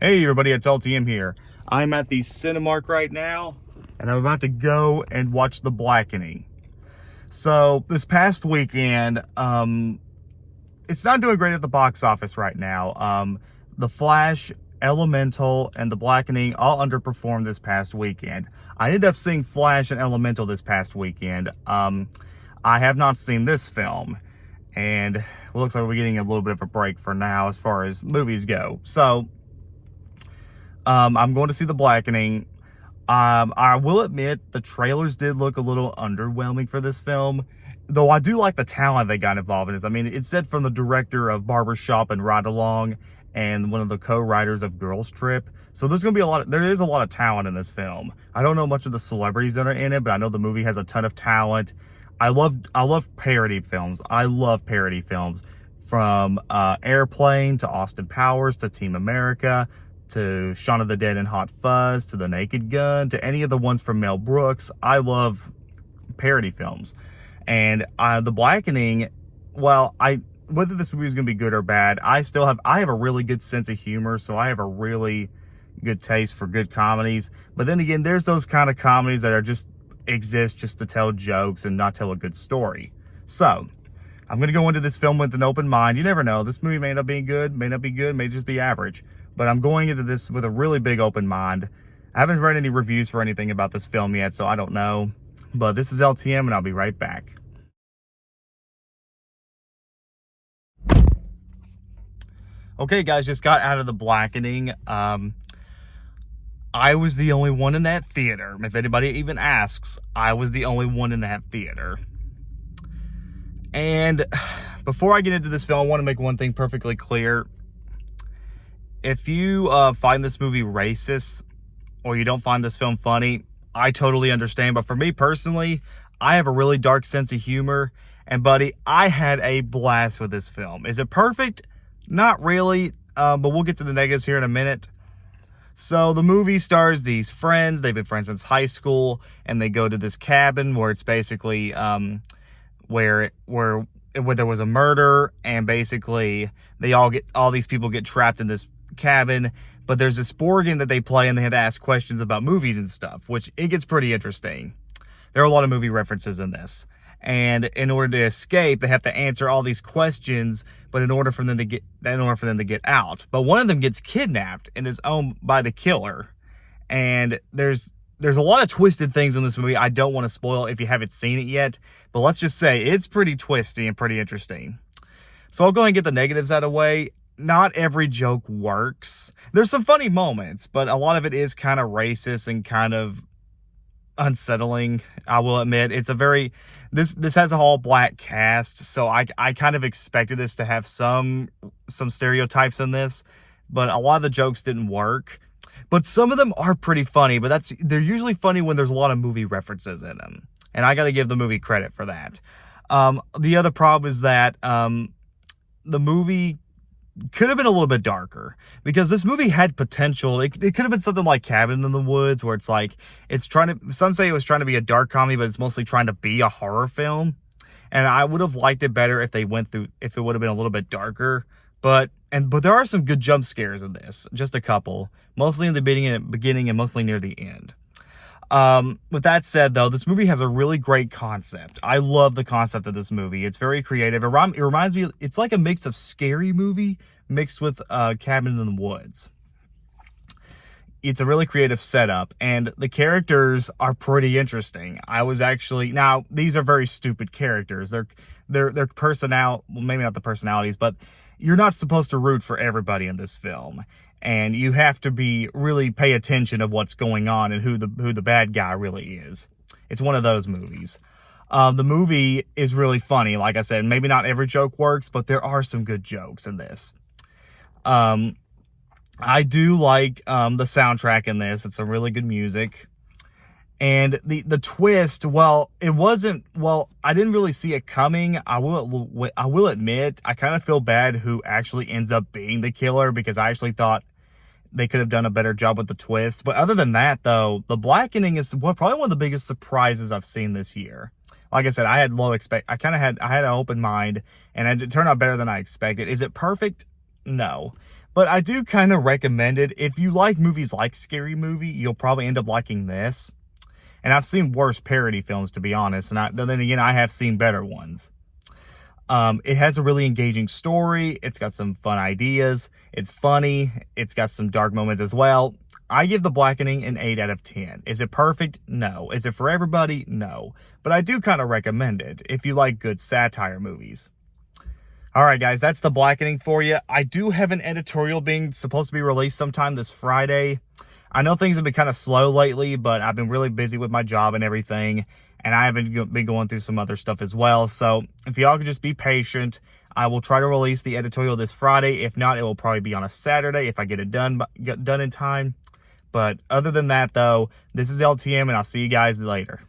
Hey everybody, it's LTM here. I'm at the Cinemark right now, and I'm about to go and watch The Blackening. So, this past weekend, it's not doing great at the box office right now. The Flash, Elemental, and The Blackening all underperformed this past weekend. I ended up seeing Flash and Elemental this past weekend. I have not seen this film, and it looks like we're getting a little bit of a break for now as far as movies go. So, I'm going to see The Blackening. I will admit the trailers did look a little underwhelming for this film, though I do like the talent they got involved in this. I mean, it's said from the director of Barbershop and Ride Along and one of the co-writers of Girls Trip. So there is a lot of talent in this film. I don't know much of the celebrities that are in it, but I know the movie has a ton of talent. I love parody films. I love parody films, from Airplane to Austin Powers to Team America to Shaun of the Dead and Hot Fuzz to The Naked Gun to any of the ones from Mel Brooks. I love parody films. And The Blackening, whether this movie is going to be good or bad, I have a really good sense of humor, so I have a really good taste for good comedies. But then again, there's those kind of comedies that exist just to tell jokes and not tell a good story. So, I'm going to go into this film with an open mind. You never know. This movie may not be good, may not be good, may just be average. But I'm going into this with a really big open mind. I haven't read any reviews for anything about this film yet, so I don't know. But this is LTM, and I'll be right back. Okay, guys, just got out of The Blackening. I was the only one in that theater. If anybody even asks, I was the only one in that theater. And before I get into this film, I want to make one thing perfectly clear. If you find this movie racist, or you don't find this film funny, I totally understand. But for me personally, I have a really dark sense of humor. And buddy, I had a blast with this film. Is it perfect? Not really, but we'll get to the negatives here in a minute. So the movie stars these friends. They've been friends since high school, and they go to this cabin where it's basically where there was a murder, and basically all these people get trapped in this cabin. But there's this board game that they play, and they have to ask questions about movies and stuff, which it gets pretty interesting. There are a lot of movie references in this. And in order to escape, they have to answer all these questions, but in order for them to get out. But one of them gets kidnapped and is owned by the killer. And there's a lot of twisted things in this movie I don't want to spoil if you haven't seen it yet, but let's just say it's pretty twisty and pretty interesting. So I'll go ahead and get the negatives out of the way. Not every joke works. There's some funny moments, but a lot of it is kind of racist and kind of unsettling. I will admit, this has a all black cast, so I kind of expected this to have some stereotypes in this, but a lot of the jokes didn't work. But some of them are pretty funny, but they're usually funny when there's a lot of movie references in them, and I got to give the movie credit for that. The other problem is that the movie could have been a little bit darker, because this movie had potential. It could have been something like Cabin in the Woods, where it's like, some say it was trying to be a dark comedy, but it's mostly trying to be a horror film. And I would have liked it better if it would have been a little bit darker. But there are some good jump scares in this, just a couple, mostly in the beginning and mostly near the end. With that said, though, this movie has a really great concept. I love the concept of this movie. It's very creative. It reminds me, it's like a mix of Scary Movie mixed with Cabin in the Woods. It's a really creative setup, and the characters are pretty interesting. Now, these are very stupid characters. Their personality, well, maybe not the personalities, but you're not supposed to root for everybody in this film. And you have to really pay attention of what's going on and who the bad guy really is. It's one of those movies. The movie is really funny. Like I said, maybe not every joke works, but there are some good jokes in this. I do like the soundtrack in this. It's some really good music. And the twist, I didn't really see it coming. I will admit, I kind of feel bad who actually ends up being the killer, because I actually thought they could have done a better job with the twist. But other than that, though, The Blackening is probably one of the biggest surprises I've seen this year. Like I said, I had an open mind, and it turned out better than I expected. Is it perfect? No. But I do kind of recommend it. If you like movies like Scary Movie, you'll probably end up liking this. And I've seen worse parody films, to be honest. And then again, I have seen better ones. It has a really engaging story. It's got some fun ideas. It's funny. It's got some dark moments as well. I give The Blackening an 8 out of 10. Is it perfect? No. Is it for everybody? No. But I do kind of recommend it if you like good satire movies. Alright guys, that's The Blackening for you. I do have an editorial being supposed to be released sometime this Friday. I know things have been kind of slow lately, but I've been really busy with my job and everything. And I haven't been going through some other stuff as well. So if y'all could just be patient, I will try to release the editorial this Friday. If not, it will probably be on a Saturday if I get it done in time. But other than that, though, this is LTM, and I'll see you guys later.